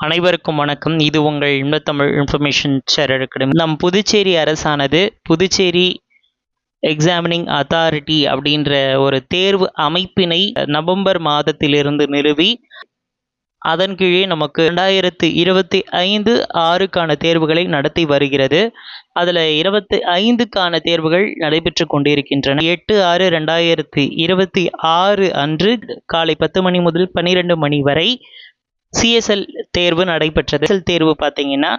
அனைவருக்கும் வணக்கம். இது உங்கள் இன்பத்தமிழ் இன்ஃபர்மேஷன் ஷேரர் அகாடமி. நம் புதுச்சேரி அரசானது புதுச்சேரி எக்ஸாமினிங் அத்தாரிட்டி அப்படின்ற ஒரு தேர்வு அமைப்பினை நவம்பர் மாதத்திலிருந்து நிறுவி அதன் கீழே நமக்கு 2025-6க்கான தேர்வுகளை நடத்தி வருகிறது. அதில் 25க்கான தேர்வுகள் நடைபெற்று கொண்டிருக்கின்றன. 8/6/2026 அன்று காலை 10 மணி முதல் 12 மணி வரை சிஎஸ்எல் தேர்வு நடைபெற்றது. தேர்வு பார்த்தீங்கன்னா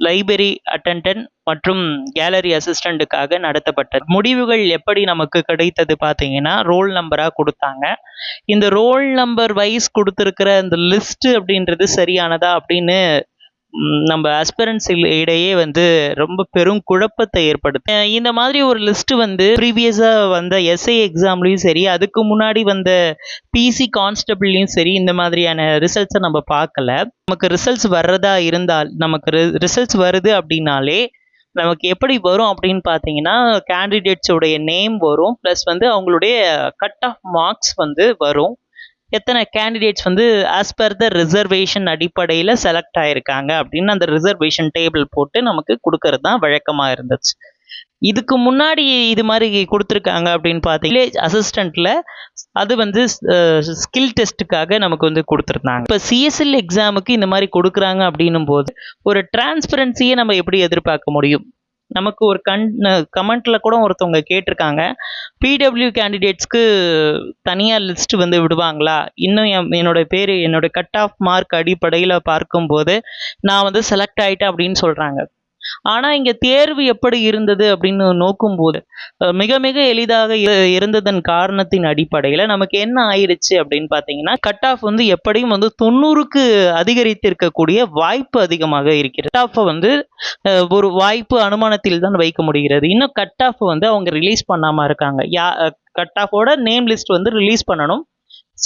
லைப்ரரி அட்டெண்டன்ட் மற்றும் கேலரி அசிஸ்டண்ட்டுக்காக நடத்தப்பட்டது. முடிவுகள் எப்படி நமக்கு கிடைத்தது பார்த்தீங்கன்னா ரோல் நம்பராக கொடுத்தாங்க. இந்த ரோல் நம்பர் வைஸ் கொடுத்துருக்கிற இந்த லிஸ்ட்டு அப்படின்றது சரியானதா அப்படின்னு நம்ம ஆஸ்பிரன்ஸ் இடையே ரொம்ப பெரும் குழப்பத்தை ஏற்படுத்து. இந்த மாதிரி ஒரு லிஸ்ட் ப்ரீவியஸாக வந்த எஸ்ஐ எக்ஸாம்லையும் சரி, அதுக்கு முன்னாடி வந்த பிசி கான்ஸ்டபிள்லையும் சரி, இந்த மாதிரியான ரிசல்ட்ஸை நம்ம பார்க்கல. நமக்கு ரிசல்ட்ஸ் வர்றதா இருந்தால், நமக்கு ரிசல்ட்ஸ் வருது அப்படின்னாலே நமக்கு எப்படி வரும் அப்படின்னு பார்த்தீங்கன்னா கேண்டிடேட்ஸோடைய நேம் வரும், ப்ளஸ் அவங்களுடைய கட் ஆஃப் மார்க்ஸ் வரும். எத்தனை candidates as per the reservation அடிப்படையில் செலக்ட் ஆகிருக்காங்க அப்படின்னு அந்த ரிசர்வேஷன் டேபிள் போட்டு நமக்கு கொடுக்கறது தான் வழக்கமாக இருந்துச்சு. இதுக்கு முன்னாடி இது மாதிரி கொடுத்துருக்காங்க அப்படின்னு பார்த்தீங்கன்னா அசிஸ்டண்ட்டில் அது ஸ்கில் டெஸ்ட்டுக்காக நமக்கு கொடுத்துருந்தாங்க. இப்போ சிஎஸ்எல் எக்ஸாமுக்கு இந்த மாதிரி கொடுக்குறாங்க அப்படின்னும் போது ஒரு டிரான்ஸ்பரன்சியை நம்ம எப்படி எதிர்பார்க்க முடியும்? நமக்கு ஒரு கமெண்ட்ல கூட ஒருத்தவங்க கேட்டிருக்காங்க, பிடபிள்யூ கேண்டிடேட்ஸ்க்கு தனியாக லிஸ்ட் விடுவாங்களா? இன்னும் என்னோட கட் ஆஃப் மார்க் அடிப்படையில் பார்க்கும்போது நான் செலக்ட் ஆகிட்டேன் அப்படின்னு சொல்கிறாங்க. ஆனால் இங்கே தேர்வு எப்படி இருந்தது அப்படின்னு நோக்கும்போது மிக மிக எளிதாக இருந்ததன் காரணத்தின் அடிப்படையில் நமக்கு என்ன ஆயிடுச்சு அப்படின்னு பார்த்தீங்கன்னா கட் ஆஃப் எப்படியும் 90க்கு அதிகரித்திருக்கக்கூடிய வாய்ப்பு அதிகமாக இருக்கிறது. கட் ஆஃபை ஒரு வாய்ப்பு அனுமானத்தில் தான் வைக்க முடிகிறது. இன்னும் கட் ஆஃப் அவங்க ரிலீஸ் பண்ணாமல் இருக்காங்க. கட் ஆஃபோட நேம் லிஸ்ட் ரிலீஸ் பண்ணணும்.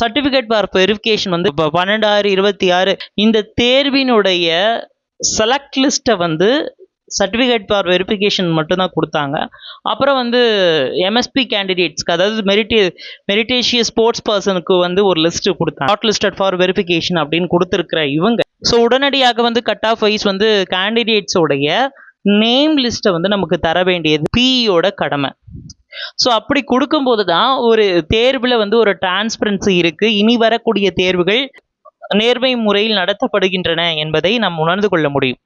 சர்டிஃபிகேட் ஃபார் வெரிஃபிகேஷன் 12/6/26 இந்த தேர்வினுடைய செலக்ட் லிஸ்ட்டை சர்டிஃபிகேட் ஃபார் வெரிஃபிகேஷன் மட்டும்தான் கொடுத்தாங்க. அப்புறம் எம்எஸ்பி கேண்டிடேட்ஸ்க்கு, அதாவது மெரிட்டேஷியஸ் ஸ்போர்ட்ஸ் பர்சனுக்கு ஒரு லிஸ்ட்டு கொடுத்தாங்க, ஷார்ட் லிஸ்டட் ஃபார் வெரிஃபிகேஷன் அப்படின்னு கொடுத்துருக்குற இவங்க. ஸோ உடனடியாக கட் ஆஃப் வைஸ் கேண்டிடேட்ஸோடைய நேம் லிஸ்ட்டை நமக்கு தர வேண்டியது பிஇயோட கடமை. ஸோ அப்படி கொடுக்கும்போது தான் ஒரு தேர்வில் ஒரு டிரான்ஸ்பரன்சி இருக்குது, இனி வரக்கூடிய தேர்வுகள் நேர்மை முறையில் நடத்தப்படுகின்றன என்பதை நாம் உணர்ந்து கொள்ள முடியும்.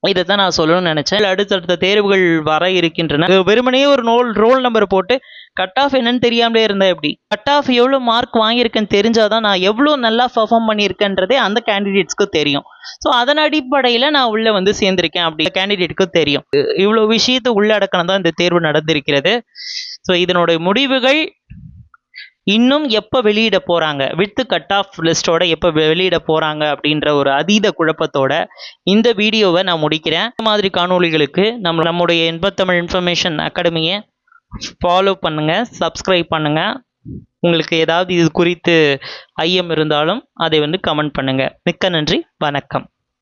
இதை தான் நான் சொல்லணும்னு நினச்சேன். அடுத்தடுத்த தேர்வுகள் வர இருக்கின்றன. வெறுமனே ஒரு ரோல் நம்பர் போட்டு கட் ஆஃப் என்னன்னு தெரியாமலே இருந்தால் எப்படி? கட் ஆஃப் எவ்வளோ மார்க் வாங்கியிருக்கேன்னு தெரிஞ்சாதான் நான் எவ்வளோ நல்லா பர்ஃபார்ம் பண்ணியிருக்கேன்றதே அந்த கேண்டிடேட்ஸ்க்கு தெரியும். ஸோ அதன் அடிப்படையில் நான் உள்ளே சேர்ந்திருக்கேன் அப்படி கேண்டிடேட்டுக்கு தெரியும். இவ்வளோ விஷயத்தை உள்ளடக்கணும் தான் இந்த தேர்வு நடந்திருக்கிறது. ஸோ இதனுடைய முடிவுகள் இன்னும் எப்போ வெளியிட போகிறாங்க, வித் கட் ஆஃப் லிஸ்ட்டோட எப்போ வெளியிட போகிறாங்க அப்படின்ற ஒரு அதீத குழப்பத்தோட இந்த வீடியோவை நான் முடிக்கிறேன். இந்த மாதிரி காணொளிகளுக்கு நம்முடைய இன்பத்தமிழ் இன்ஃபர்மேஷன் அகாடமியை ஃபாலோ பண்ணுங்கள், சப்ஸ்கிரைப் பண்ணுங்கள். உங்களுக்கு ஏதாவது இது குறித்து ஐயம் இருந்தாலும் அதை கமெண்ட் பண்ணுங்கள். மிக்க நன்றி, வணக்கம்.